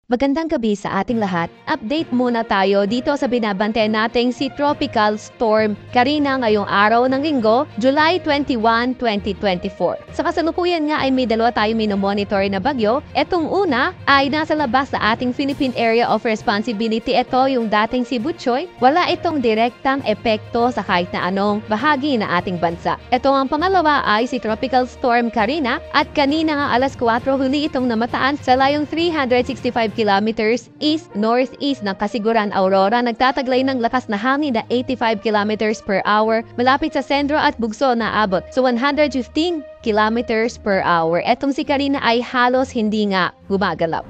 Magandang gabi sa ating lahat. Update muna tayo dito sa binabantayan nating si Tropical Storm Karina ngayong araw ng Linggo, July 21, 2024. Sa kasalukuyan nga ay may dalawa tayo minomonitor na bagyo. Etong una ay nasa labas sa ating Philippine Area of Responsibility. Ito yung dating si Butchoy. Wala itong direktang epekto sa kahit na anong bahagi na ating bansa. Ito ang pangalawa ay si Tropical Storm Karina at kanina nga alas 4 huli itong namataan sa layong 365 kilometers east-northeast ng Kasiguran, Aurora. Nagtataglay ng lakas na hangin na 85 kilometers per hour malapit sa sentro at bugso na abot sa 115 kilometers per hour. Etong si Karina ay halos hindi nga gumagalaw.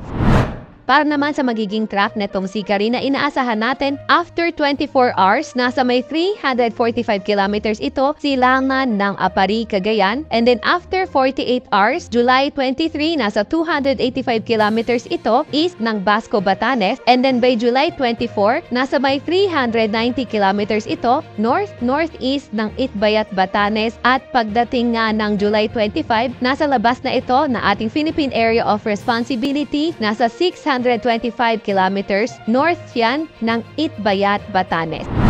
Para naman sa magiging track netong si Karina, inaasahan natin after 24 hours, nasa may 345 kilometers ito silangan ng Apari, Cagayan. And then after 48 hours, July 23, nasa 285 kilometers ito east ng Basco, Batanes. And then by July 24, nasa may 390 kilometers ito north-northeast ng Itbayat, Batanes. At pagdating nga ng July 25, nasa labas na ito na ating Philippine Area of Responsibility, nasa 625 kilometers north yan ng Itbayat, Batanes.